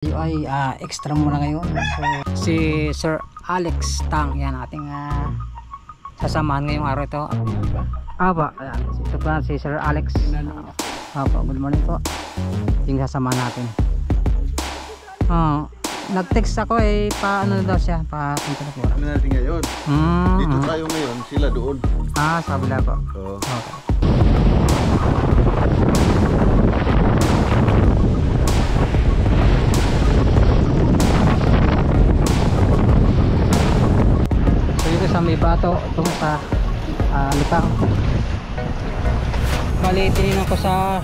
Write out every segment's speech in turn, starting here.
Ay extra muna ngayon. So, si Sir Alex Tang, yan ating sasamahan ngayong araw ito. Aba, ayan, ito pa si Sir Alex. Aba, good morning po. Yung sasamahan natin. Nag-text ako paano daw siya, punta na po. Ano natin ngayon? Dito tayo ngayon, sila doon. Sa kabila po. Okay. Sa may bato tungo sa Lipang. Bali tininan ko sa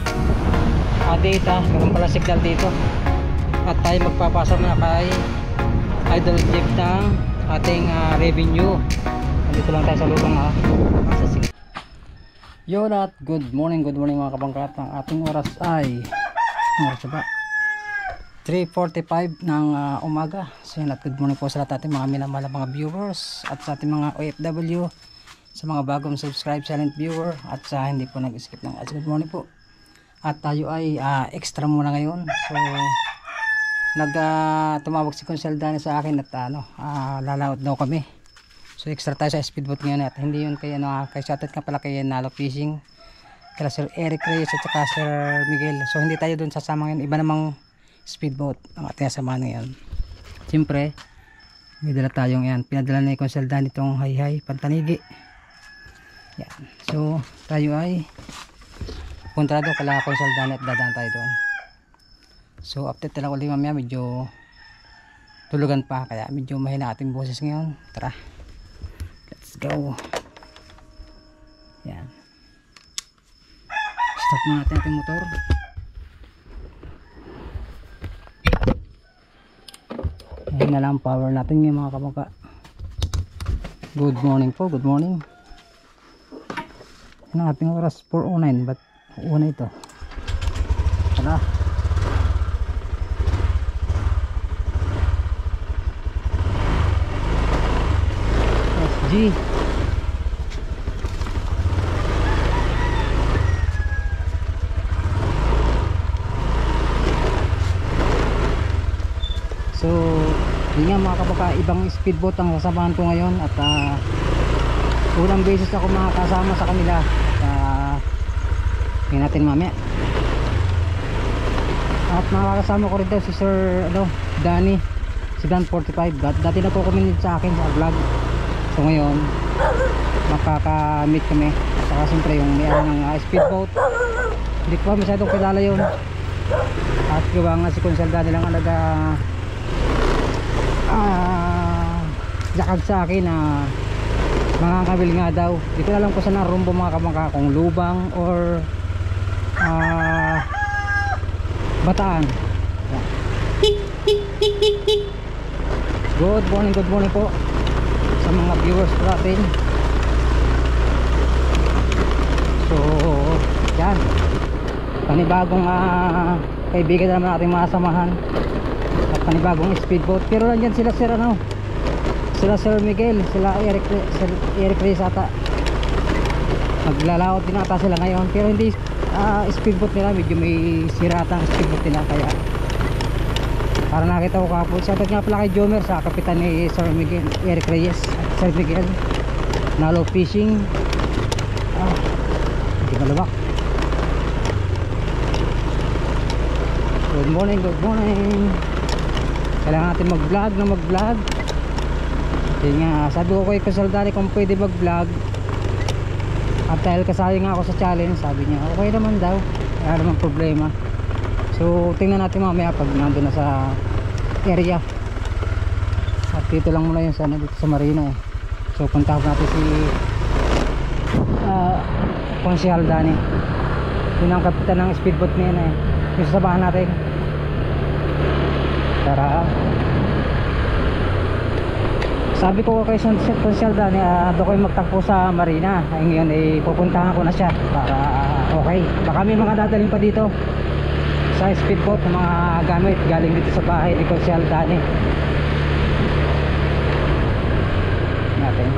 data, meron pala signal dito at tayo magpapasa na kay Idol Jeep ng ating revenue. Dito lang tayo sa lubang yun. At good morning mga kabangkat. Ang ating oras ay 3:45 ng umaga. So yun, at good morning po sa lahat ating mga minamahal mga viewers at sa ating mga OFW, sa mga bagong subscribe silent viewer at sa hindi po nag-skip ng ads. Good morning po. At tayo ay extra muna ngayon. So tumawag si Consel Dani sa akin at lalaot daw kami. So extra tayo sa speedboat ngayon at hindi yun kay kay shoutout ka pala kay Nalo Fishing, kay Sir Eric Reyes at saka Sir Miguel. So hindi tayo dun sasama ngayon, iba namang speedboat ang ating samahan ngayon. Siyempre may dala tayong pinadala ni Consel Dani itong hayhay pantanigi. Yan. So tayo ay punta doon kala Consel Dani at dadaan tayo doon. So update lang ulit mamaya, medyo tulugan pa kaya medyo mahina ating boses ngayon. Tara, let's go. Yan, start muna natin ating motor. Ayan na lang power natin ngayon mga kabangka. Good morning po, good morning. Yan ang ating oras 4:09, but una ito. Tara. SG. So yun nga mga kabaka, ibang speedboat ang sasamahan ko ngayon at unang beses ako makakasama sa kanila at yun natin mamaya. At makakasama ko rin daw si Sir Danny, si Dan 45. Dati na po kuminit sa akin sa vlog. So ngayon makaka-meet kami. Saka siyempre yung may ng speedboat, hindi ko pa masyadong kilala yun. At gawa nga si Consel Danny lang alaga jakag sa akin na makakabil nga daw. Di ko alam kung saan narumbo mga kamangka, kung Lubang or Bataan. Good morning po sa mga viewers natin. So yan, panibagong kaibigan naman natin masamahan at panibagong speedboat. Pero nandyan sila Sir Miguel, sila Eric Reyes ata. Maglalaot din ata sila ngayon, pero hindi speedboat nila, medyo may siratang speedboat nila. Kaya para nakita ko kapon, shoutout nga pala kay Jomer, sa kapitan ni Sir Miguel, Eric Reyes at Sir Miguel, Nalo Fishing. Hindi malawak. Good morning. Kailangan natin mag-vlog. Kasi nga sabi ko kay Consel Dani kung pwede mag-vlog, at dahil kasali nga ako sa challenge, sabi niya okay naman daw, wala namang problema. So tingnan natin mamaya pag nandun na sa area. At dito lang muna yun dito sa marina So puntahan natin si Consel Dani, yun ang kapitan ng speedboat niya yung sasabahan natin. Tara. Sabi ko kay Consel Dani, doon kayo magtakbo sa marina. Ngayon pupuntahan ko na siya para okay. Baka may mga dadaling pa dito sa speedboat ng mga gamit galing dito sa bahay ni Consel Dani natin.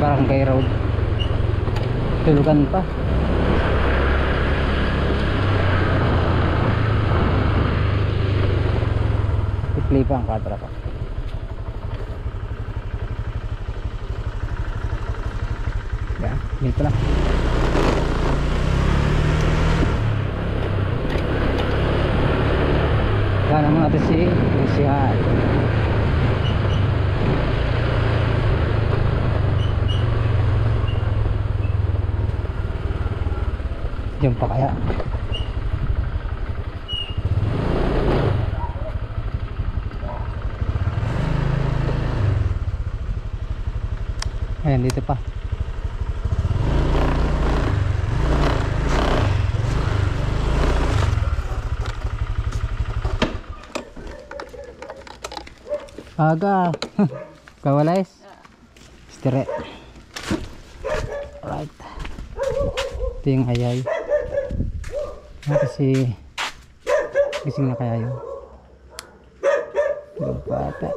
Barangay Road. Tulugan pa. Play pa ang kadra pa. Yan, dito lang. Gana mo natin si Lucian. Diyan pa kaya? Ayan, dito pa. Aga. Kawalays. Stire. Alright. Ito yung ayay. Kasi gising na kaya yun. Yung bata.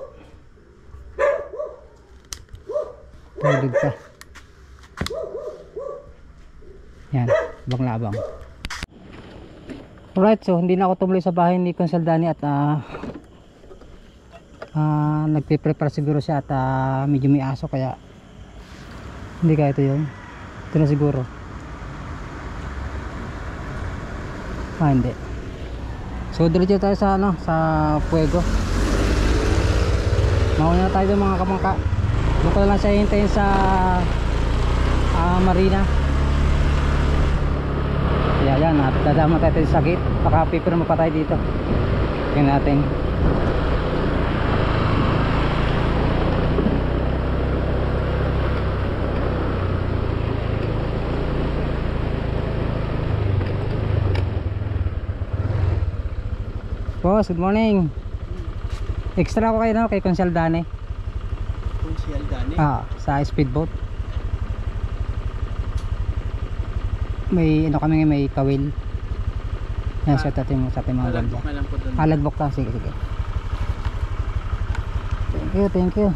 Tulog pa. Yan, labang-labang. Alright, so hindi na ako tumuloy sa bahay ni Consaldani at nagpe-prepare siguro siya at medyo may aso kaya hindi kaya ito yun. Ito na siguro. Hindi. So diretso tayo sa sa Puego. Mauna na tayo ng mga kamangka. Doon ko na lang siya hintayin sa Marina. Kaya yan, at dadama tayo sa sakit. Baka pipirma pa tayo dito. Tingnan natin. Boss, good morning. Extra ako kayo kay Consaldani. Consaldani? Sa speedboat. May kami may kawil. Yan, sa ating mga Lagbook na lang po doon. Lagbook lang, sige. Thank you.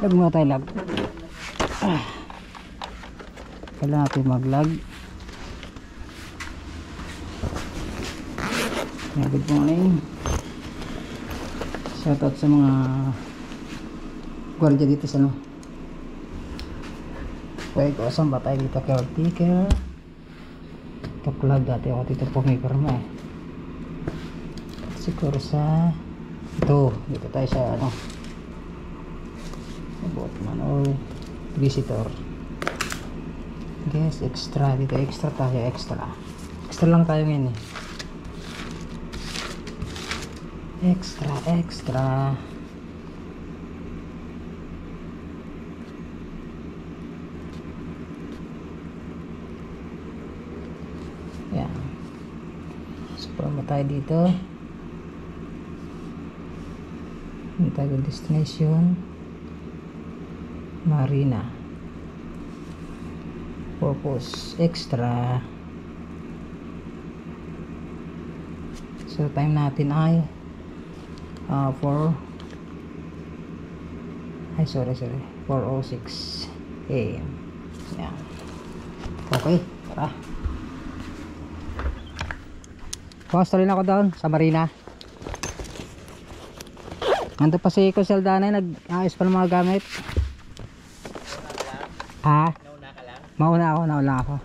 Lag muna tayo, lag. Kailangan natin mag-lag. Good morning. Shoutout sa mga gwardiya dito sa Puego. Saan ba tayo dito? Caretaker. Kaplag dati ako dito pumipirma siguro sa dito tayo sa boatman or visitor. Guys, extra dito, extra lang tayo ngayon extra yan. So pala tayo dito, yung tayo destination Marina. Purpose extra. So time natin ay 4:06 AM. Yan. Okay, tara. Kamusta rin ako doon sa Marina. Nandun pa si Consaldani, nag-ayos pa ng mga gamit. Nauna ako.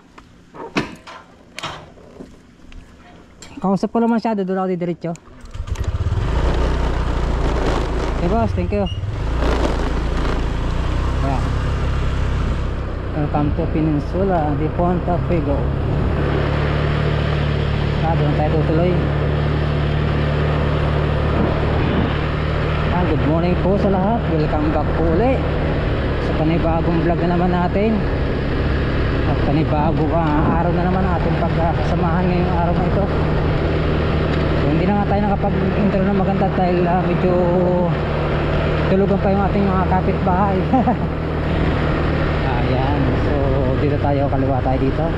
Kausap ko naman siya, doon ako didiretso. Okay boss, thank you. Yeah. Welcome to Peninsula de Ponta Puego. Doon tayo tutuloy. Good morning po sa lahat. Welcome back po ulit sa panibagong vlog na naman natin. At panibagong araw na naman ating pagkasamahan ngayong araw na ito. So, hindi na nga tayo nakapag-intro na maganda dahil medyo tulugan pa yung ating mga kapitbahay. Ayan, so dito tayo, kaliwa tayo dito.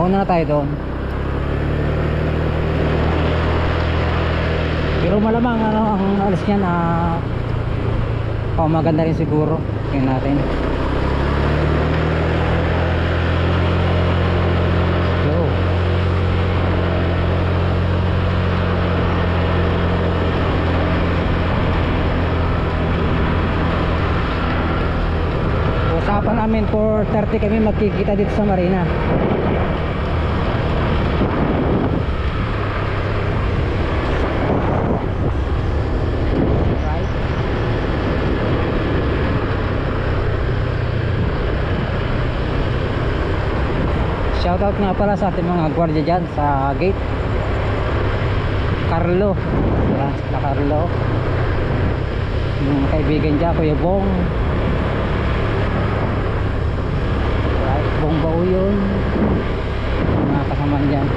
mauna na tayo doon. Pero malamang ano ang alas niyan maganda rin siguro. Tingnan natin. Go. Usapan namin 4:30 kami magkikita dito sa Marina. Shoutout nga pala sa ating mga gwardiya dyan sa gate. Carlo. Yan, sila Carlo. Yung kaibigan dyan, Kuya Bong. Right, Bong Bao yun. Mga kasamaan dyan.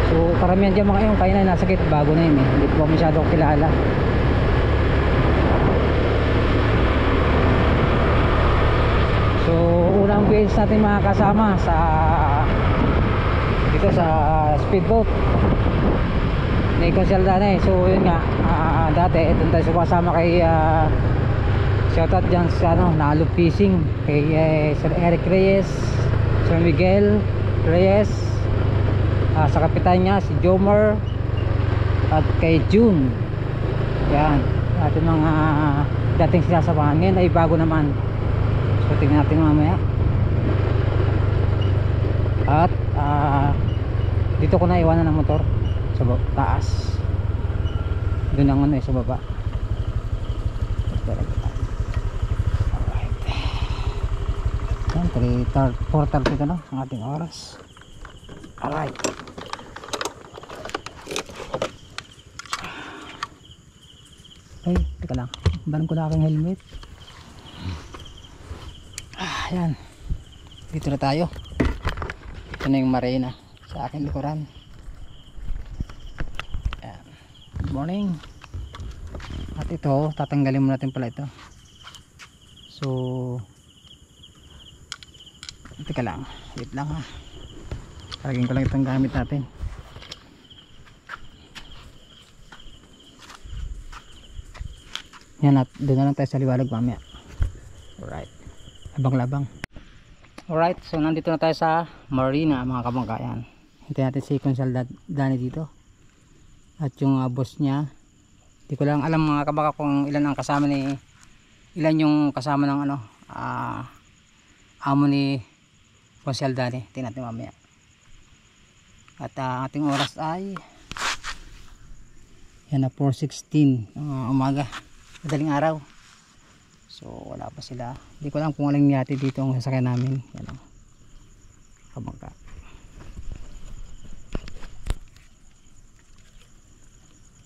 So karamihan dyan mga yung kaya na nasa gate, bago na yun eh. Hindi ko masyadong kilala. So unang beses natin makakasama sa dito sa speedboat ni Consialdane. So yun nga, dati doon tayo sumasama kay shoutout dyan sa Nalo Fishing, kay Sir Eric Reyes, Sir Miguel Reyes, sa kapitan niya si Jomer, at kay June. Yan ating mga dating sinasamahan. Ngayon ay bago naman. So tingnan natin mamaya. At dito ko na iwanan ng motor sa taas. Doon ang sa baba. Alright. 4:30 ka na ang ating oras. Alright. Ay, teka lang. Banan ko na aking helmet. Ayan, dito na tayo. Ito na yung Marina sa aking likuran. Ayan. Good morning. At ito, tatanggalin mo natin pala ito. So teka lang, wait lang ha. Karagin ko lang itong gamit natin. Yan, at doon na lang tayo sa liwalag mamaya. Alright, abang-labang. Alright, so nandito na tayo sa Marina mga kabangkayan. Hintayin natin si Consialdane dito at yung boss niya. Hindi ko lang alam mga kabaka kung ilan ang kasama ni, ilan yung kasama ng amo ni Consialdane. Tingnan natin mamaya. At ating oras ay yan na 4:16 umaga, madaling araw. So wala pa sila. Hindi ko lang kung aling yate dito ang sasakyan namin. Yan o, kabangka.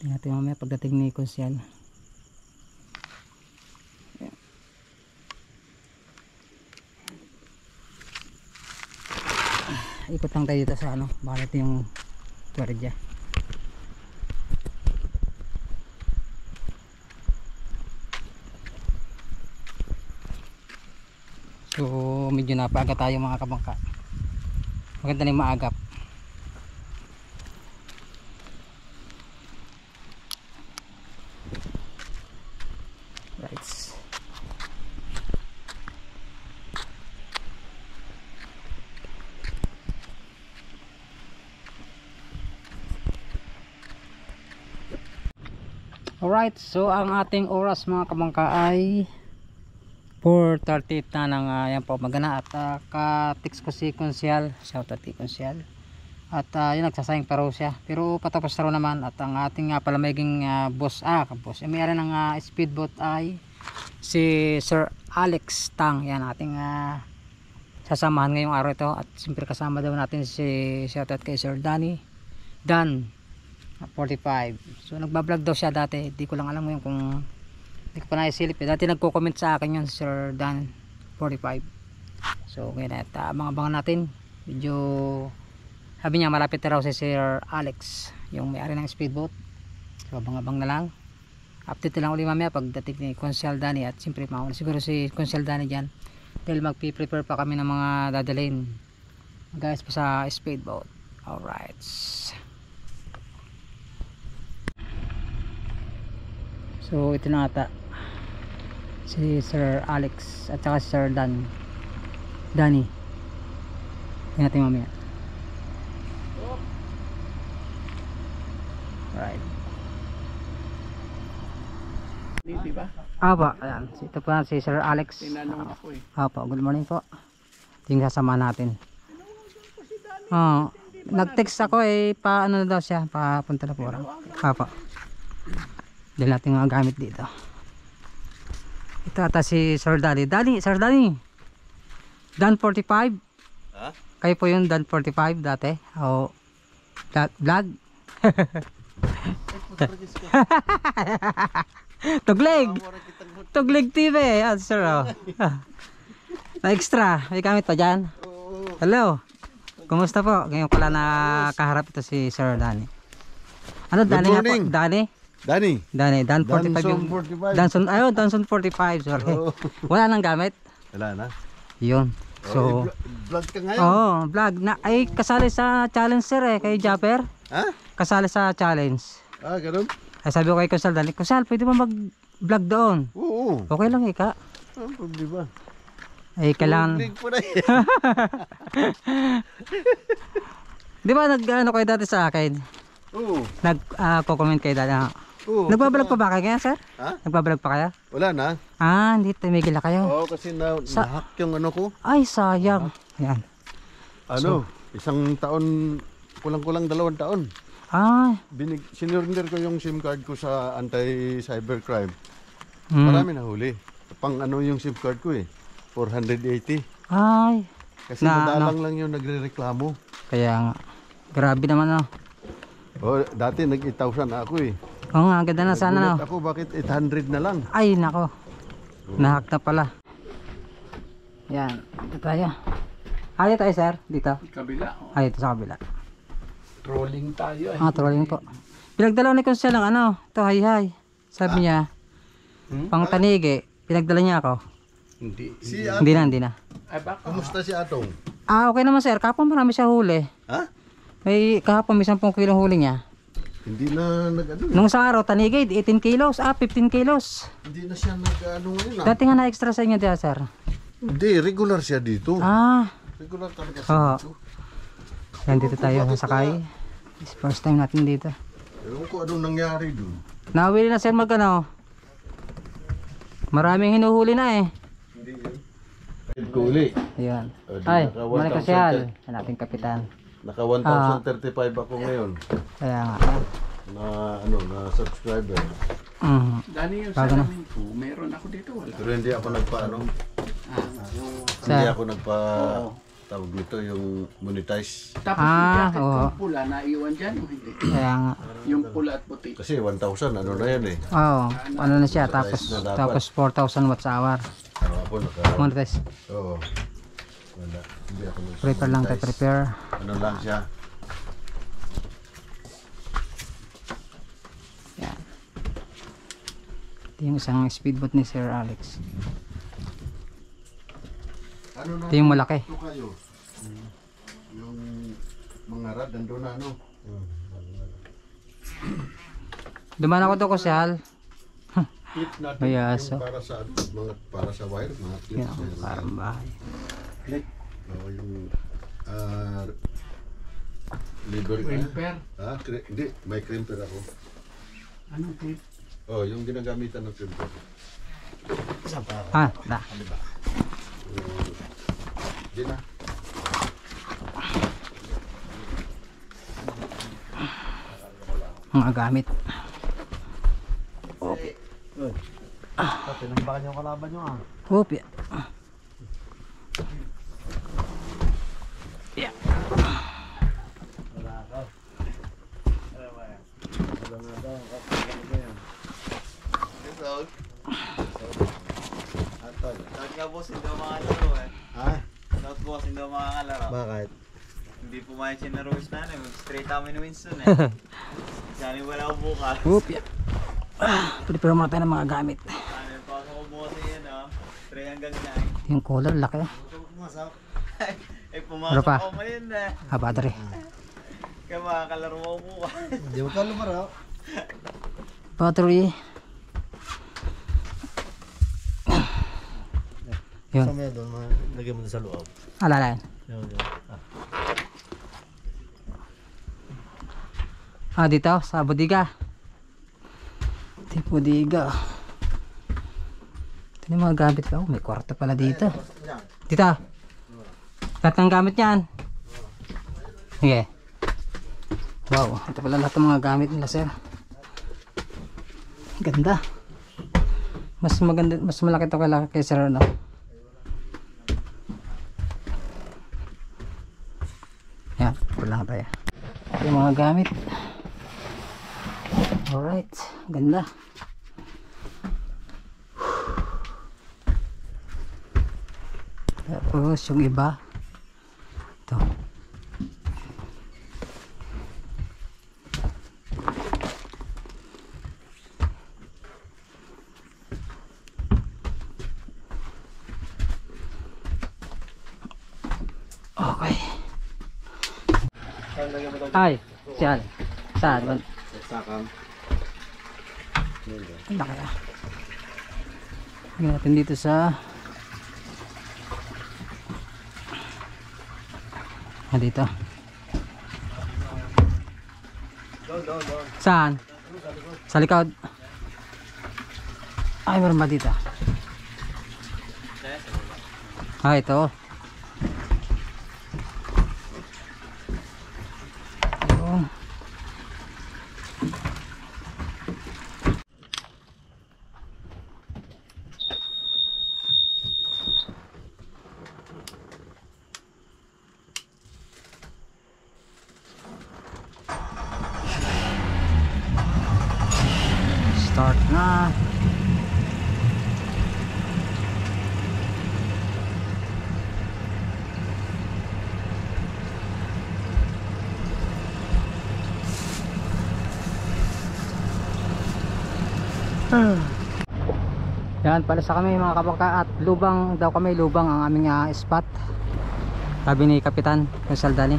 Tingnan natin mamaya pagdating ni Consial. Ikot lang tayo dito sa baka ito yung tuwaridya. So medyo napaaga tayo mga kabangka. Maganda na yung maagap. Right. Alright, so ang ating oras mga kabangka ay 4:30 na ng yan po magana. At ka-text ko si Consial, shoutout kay Consial. At yun, nagsasayang pa raw siya, pero patapos na raw naman. At ang ating pala maging boss, boss, yung may-ari ng speedboat ay si Sir Alex Tang. Yan ating sasamahan ngayong araw ito. At siyempre kasama daw natin si shoutout kay Sir Dan 45. So nagbablog daw siya dati, di ko lang alam ngayon kung, hindi ko pa naisilip dati nagko-comment sa akin yun, Sir Dan 45. So ngayon at abang-abangan natin. Medyo sabi niya malapit na raw si Sir Alex, yung may-ari ng speedboat. So abang-abang na lang. Update na lang ulit mamaya pagdating ni Consialdane. At siyempre mauna siguro si Consialdane dyan dahil magpi-prepare pa kami ng mga dadalhin Guys pa sa speedboat. Alright. So ito na ata si Sir Alex at saka si Sir Danny. Tingnan natin mamaya. Alright. Di ba? Aba, ayan. Ito pa si Sir Alex. Tinanong ako eh. Apa, good morning po. Tingnan sasama natin. Nag-text ako eh, paano na daw siya, papunta na po. Apa. Dahil natin mga gamit dito. Ito ata si Sir Danny. Sir Danny. Dan 45? Ha? Kayo po yung Dan 45 dati? O vlog? Tugleg TV. Yan sir. Na extra. May gamit pa dyan. Hello. Kumusta po? Ngayon pala nakaharap ito si Sir Danny. Ano Danny nga po? morning. Danny, Dan 45 yung Danson 45. ayun, Danson 45, sorry. Oo. Wala nang gamit. Wala na. Yun. So, Vlog ka ngayon? vlog na ay kasali sa challenge sir kay Japper. Ha? Kasali sa challenge. Ganun? Ay sabi ko kay Kusal Danny, Kusal, pwede ba mag-vlog doon? Oo. Okay lang ika. Problema. Ay kailangan. Vlog po na yan. Di ba nag-ano kayo dati sa akin? Oo. Nag-comment kayo dati. Oo. Nagbablog pa ba kayo ngayon, sir? Ha? Nagbablog pa kayo? Wala na. Hindi tumigil na kayo. Oo, kasi nahack yung ano ko. Ay, sayang. Ayan. Isang taon, kulang-kulang 2 taon. Sinurrender ko yung SIM card ko sa anti-cybercrime. Marami na huli. Pang ano yung SIM card ko eh. 480. Ay. Kasi madalang lang yung nagre-reklamo. Kaya nga. Grabe naman Dati nag-8,000 na ako eh. Oo nga, ganda na sana Nagulat ako bakit 800 na lang. Ay, nako. Nahack na pala. Yan. Dito tayo. Dito tayo, sir. Dito. Kabila. Ito sa kabila. Trolling tayo eh. Trolling po. Pinagdala ni Kunsel ng ito, hay. Sabi niya, pang tanigi. Pinagdala niya ako. Hindi. Hindi na. Ay baka. Kumusta si Atong? Okay naman, sir. Kapon marami siya huli. Ha? Kahapon may 10 kilong huli niya. Hindi na nag-ano. Nung sa araw, tanigi, 18 kilos. 15 kilos. Hindi na siya nag-ano ngayon. Dati nga na-extra sa inyo dito, sir. Hindi, regular siya dito. Regular talaga siya dito. Yan, dito tayo sasakay. It's first time natin dito. Ewan ko anong nangyari dun. Nawili na sir maraming hinuhuli na eh. Hindi yun. Kuli. Ayan. Ay, balik ka siyal. Yan ating kapitan. Naka 1,035 ako ngayon. Kaya nga. Na subscriber. Dani yung Bago na. salamin ko. Meron ako dito. Wala. Pero hindi ako nagpa-ano. Hindi ako tawag nito yung monetize. Tapos yung jacket oo. kong pula, naiwan dyan o hindi? Kaya nga. Yung pula at puti. Kasi 1,000 ano na yan eh. Ano na siya. Tapos 4,000 watts hour. Ako Monetize. Oo. Wala. Hindi ako Prepare lang tayo. Prepare. Ano lang siya. Yan. Ito yung isang speedboat ni Sir Alex. Ano na Ito yung malaki. ito kayo? Yung mga rad nandun na ano? Duman ako to ko siyal. Clip natin May aso. yung para sa wire, mga clips. Yan. Parang bahay. Clip. Yung liver Crimper. Hindi, may crimper ako. Anong tape? Yung ginagamitan ng crimper. Na. Di na. Mga gamit. Pinambakan yung kalaban nyo Opya. Sabi nga boss, hindi ako makakalaro eh. Ha? Not boss, hindi ako makakalaro. Bakit? Hindi pumayag siya na Rose na straight kami ni Winston eh. Sana wala ako bukas. Opya. Prepare muna tayo ng mga gamit. Ano, pasok ko bukas yan oh. 3 hanggang 9. Yung color, laki. Eh, Ano pumasok pa? ako ngayon na. Battery. Kaya makakalaro mo bukas. Hindi mo ka lumaraw. Battery. Yun. Sa mga doon, lagyan mo sa loob. Alala. Yun. Dito sa bodega. Ito yung bodega. Ito yung mga gamit ko. May kwarto pala dito. Dito. Lahat ng gamit niyan. Sige. Wow, ito pala lahat ng mga gamit nila, sir. Ganda. Mas maganda, mas malaki ito kay sir, no? Yan, wala tayo. Ito yung mga gamit. Alright, ganda. Tapos yung iba ito. Okay. Ay, saan? Saan? Sakam. Ang laki ah. Tingnan natin dito sa dito. Saan? Sa likod. Ay, meron ba dito? Ito. Ayun. Start na. Yan, palisa kami mga kabaka at lubang daw kami, lubang ang aming spot. Sabi ni Kapitan Saldani.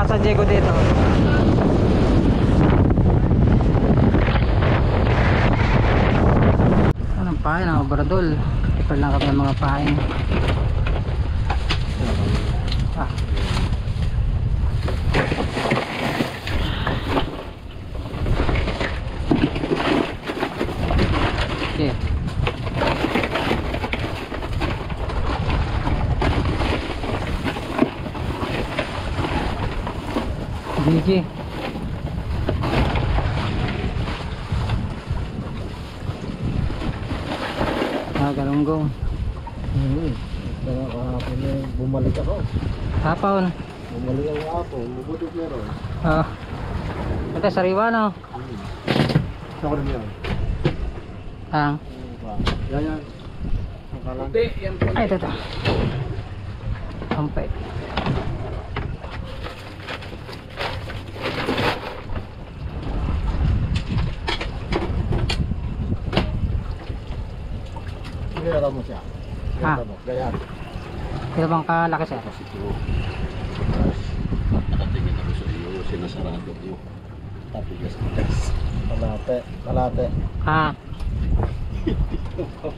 San Diego dito. Anong pain, ang Obrador. Ipal lang kami ng mga pain. Okay. Gigi. Galunggong. Kahapon bumalik ako. Hapon. Bumalik ako hapon. Bubudok meron. Ito sariwa no? Ito ko rin yan. Yan. Hindi, yan po. Ay, ito. Sampay. Gaya mo siya. Gaya. Kaya bang kalaki siya? Nakatingin ako sa iyo. Sinasarado ko. Tapigas. Malapit. Kalate. Ha?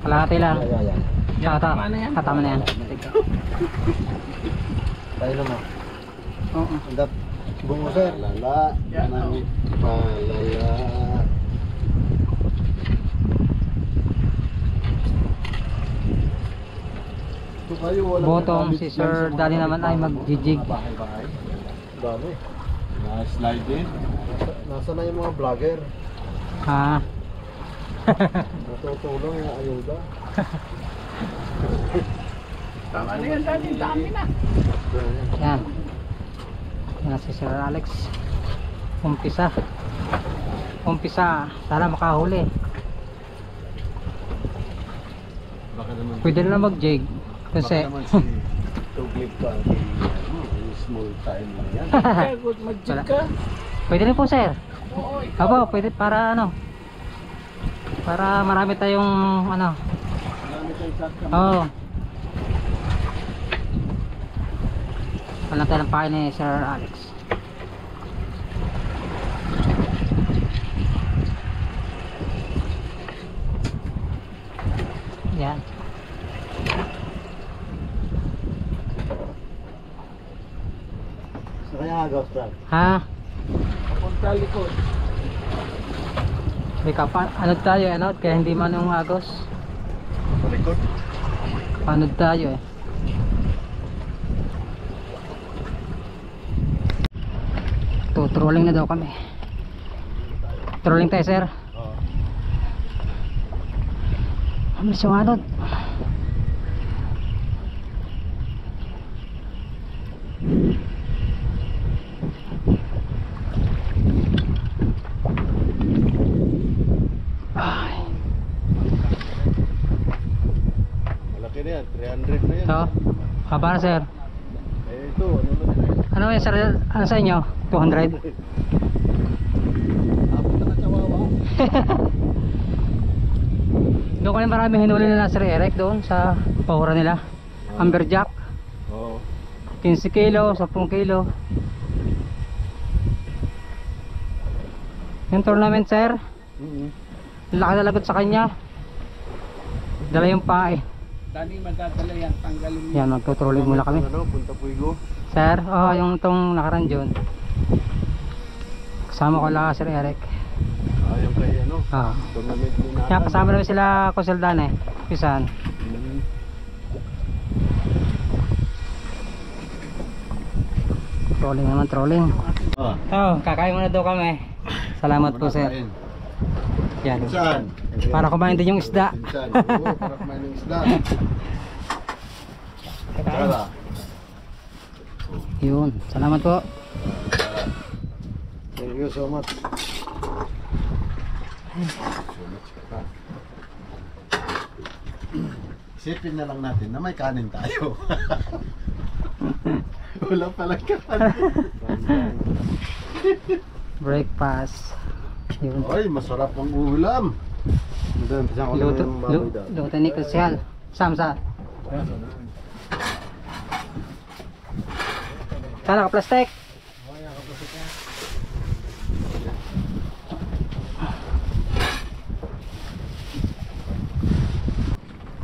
Kalahati lang. Yan. Tama na yan. Tama na yan. Tayo naman. Oo. Andap. Bungo sir. Lala. Yanang palala. Bottom, si Sir Dali naman ay magjijig. Dami. Na-slide din. Nasa na yung mga vlogger? Ha? Natutulong yung ayuda. Tama na yan, dati. Dami na. Yan. Yan si Sir Alex. Umpisa. Sana makahuli. Baka naman Pwede na mag-jig. Kasi baka naman si Tuglip ka. Small time lang yan. Kaya kung mag-jig ka. pwede rin po sir. Oo, Apo, pwede para ano? Para marami tayong ano. Marami tayong shot ka. Oo. Walang tayo ng pain ni Sir Alex. Yan. Sa kanya agaw, Stan. Ha? papunta likod. May kapan, anod tayo, anod, kaya hindi man yung agos. Palikod. Anod tayo eh. Trolling na daw kami. Trolling tayo sir. Oo. Amis yung anod. Ay. Malaki na yan, 300 na yan. Ito. Haba na sir. Eh ito, ano na yan? Ano yan sir? Ano sa inyo? 200? Abot na ng Chawawa. Doon ko na marami hinuli nila Sir Eric doon sa pahura nila. Amberjack. Oo. 15 kilo, 10 kilo. Yung tournament sir, laki na lagot sa kanya. Dala yung pae. Dani madadala yan, tanggalin mo. Yan, magtutrolling muna kami. Ano, Punta Puigo. Sir, yung itong nakaran dyan. Kasama ko lang Sir Eric. Ah, yung kay ano, tournament ni Nathan. Yan, kasama namin sila Kuseldan eh. Pisan. Mm. Trolling naman, trolling. Ah, Kakain muna daw kami. Salamat po sir. kain. Yan. Saan? Para kumain din yung isda. Pinsan. Oo, para kumain ng isda. Tara. Yun. Salamat po. Thank you so much. Isipin na lang natin na may kanin tayo. Wala palang kanin. Breakfast. Yun. Ay, masarap ang ulam. Luto ni Kusyal. Samsa. Sana ka plastic.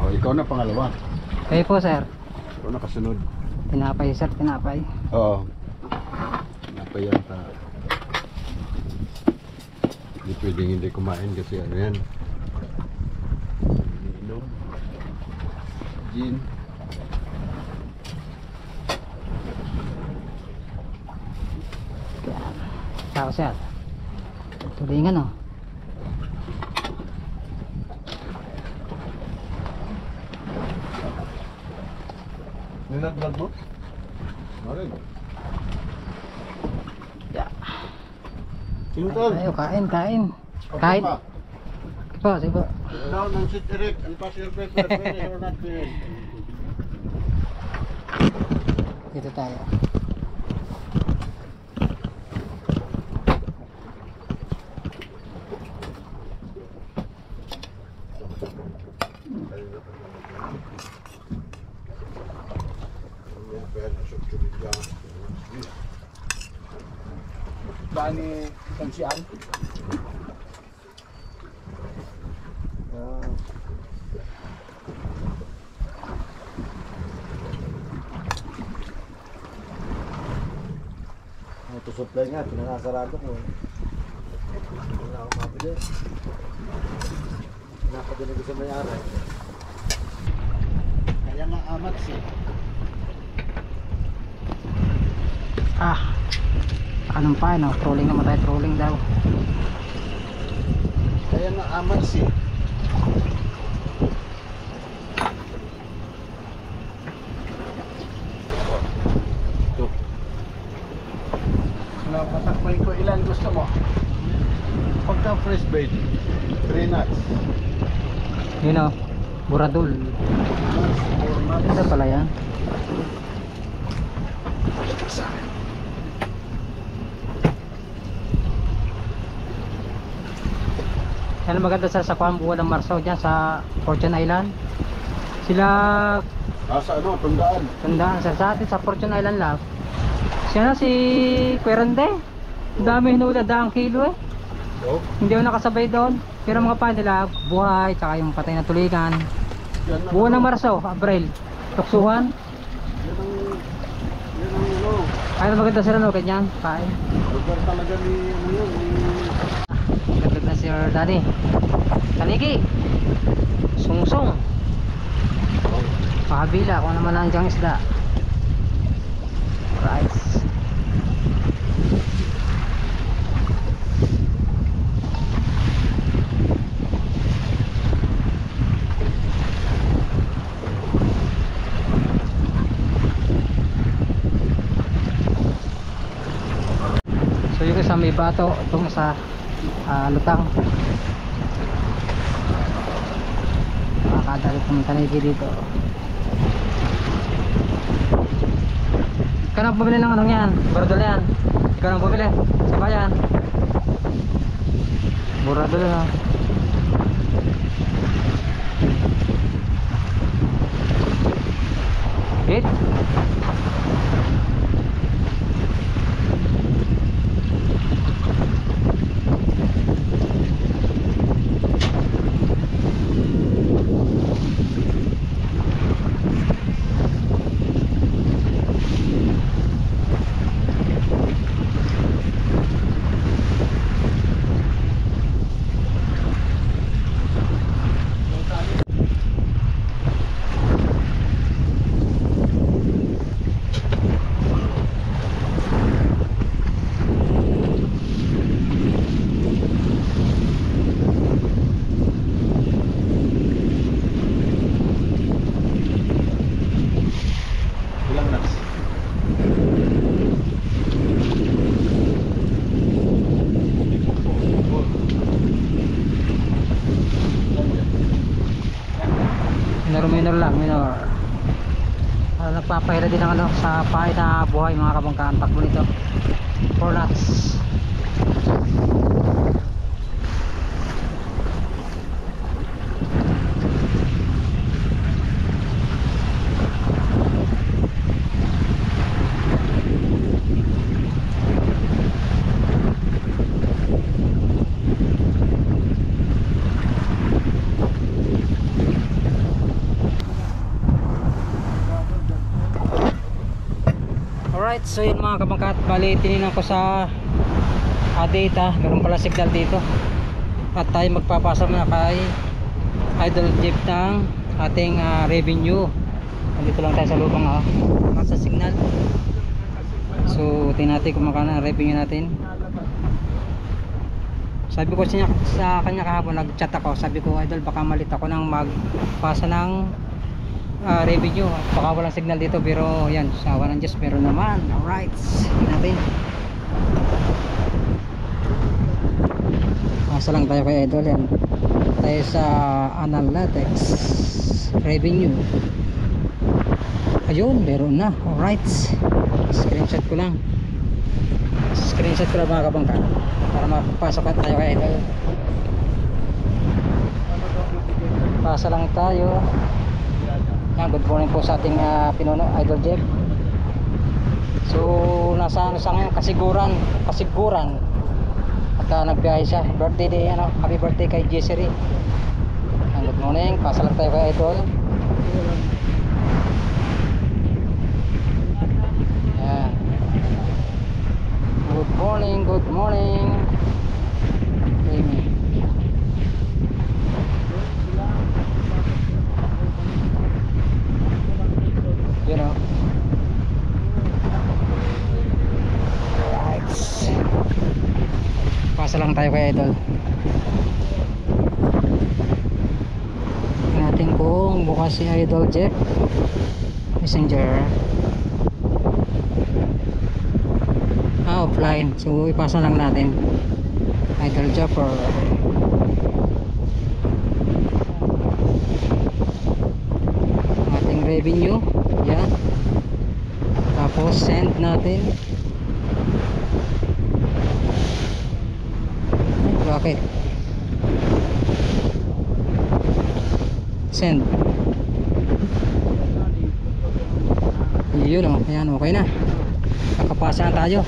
Oh, ikaw na pangalawa. Kayo po sir. Ikaw na kasunod. Tinapay sir, tinapay. Oo. Napayan ta. Hindi pwedeng hindi kumain kasi ano yan. Iniinom. Gin. Saka sir. Tulingan oh. Ninaglag mo? Marin. Yeah. Sinutol. Ayo kain, kain. Kain. Po, sige po. Down ng sit Eric. And pass your paper. Finish or not finish. Dito tayo. Dani, kansiyan. supply nga, pinangasarado ko. Wala akong mabili. Napadinig ko sa may-ari. Kaya nga amat siya. Anong pa, no? Trolling naman tayo, trolling daw. Kaya nga amat siya. Ito. Patakboy ko ilan gusto mo? Pagka fresh bait, 3 nuts. Yun o, buradul. Ganda pala yan. Yan ang maganda sa Kuan Buwan ng Marso dyan sa Fortune Island. Sila Sa ano, tundaan. tandaan sa atin sa Fortune Island lang. Siya na si Querende. Dami hinula, daang kilo eh. So, Hindi ako nakasabay doon. Pero mga pa nila buhay, tsaka yung patay na tuligan. yan ang, Buwan ng Marso, Abril. Tuksuhan. yan ang ano, Ay, maganda sila no, ganyan. Kain. lugar talaga ni, ano yun, ni... Gagdag na si Daddy. Taligi. Sungsong. Pakabila kung naman ang diyang isda. Rice. So yung isa may bato, itong isa lutang. Makakadali ng tanigi dito. Ikaw nang bumili ng anong yan? Buradol yan. Ikaw nang bumili sa bayan. Buradol na. Hit. Ilang nuts? Minor lang, minor. Nagpapahira din ng ano sa pahay na buhay mga kabangkaan. Takbo nito 4 knots. Alright, so yun mga kabangkat, bali tininan ko sa data, meron pala signal dito at tayo magpapasa muna kay Idol Jeep ng ating revenue. Nandito lang tayo sa lubang nasa signal. So tingnan natin kung magkano ang revenue natin. Sabi ko sa kanya kahapon, nag-chat ako, sabi ko Idol baka malit ako nang magpasa ng revenue at baka walang signal dito, pero yan, sa awa ng Diyos meron naman. Alright, natin pasa lang tayo kay Idol. Yan tayo sa Analytics revenue. Ayun, meron na. Alright, screenshot ko lang mga kabangka para mapasok tayo kay Idol. Pasa lang tayo. Yan, good morning po sa ating pinuno, Idol Jeff. So nasa ano sa ngayon, kasiguran at nagbiyahe siya, birthday day, happy birthday kay Jessery. Good morning, pasa lang tayo kay Idol. Yan, Good morning, good morning. Amy. You know. Right. Pasa lang tayo kay Idol. Natin kung bukas si Idol Jeff Messenger. Offline, so ipasa lang natin Idol Japper. Ating revenue yan, tapos send natin. Ay, bakit send yun o, ayan, okay na, nakapasa na tayo.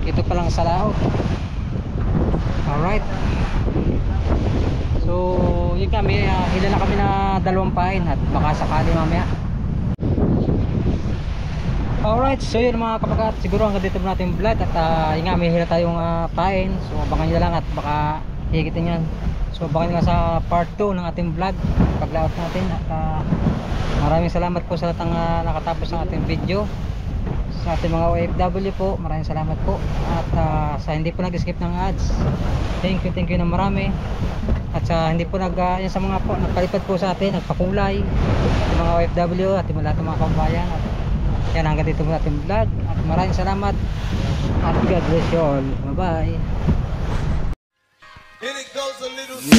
Ito pa lang sa laot. Alright. So yun kami, hila na kami na 2 pain at baka sakali mamaya. Alright, so yun mga kapagat, siguro hanggang dito natin vlog. At yun nga, may hila tayong pain. So abangan nyo lang at baka higitin yan. So abangan nyo lang sa part 2 ng ating vlog, paglaot natin. At maraming salamat po sa lahat ng nakatapos ng ating video. Sa ating mga OFW po, maraming salamat po. At sa hindi po nag-skip ng ads, thank you na marami. At sa hindi po yan sa mga po nagpalipad po sa atin, nagpakulay, yung mga OFW at yung lahat ng mga kabayan. At yan, hanggang dito po ating vlog. At maraming salamat. At God bless you all. Bye bye.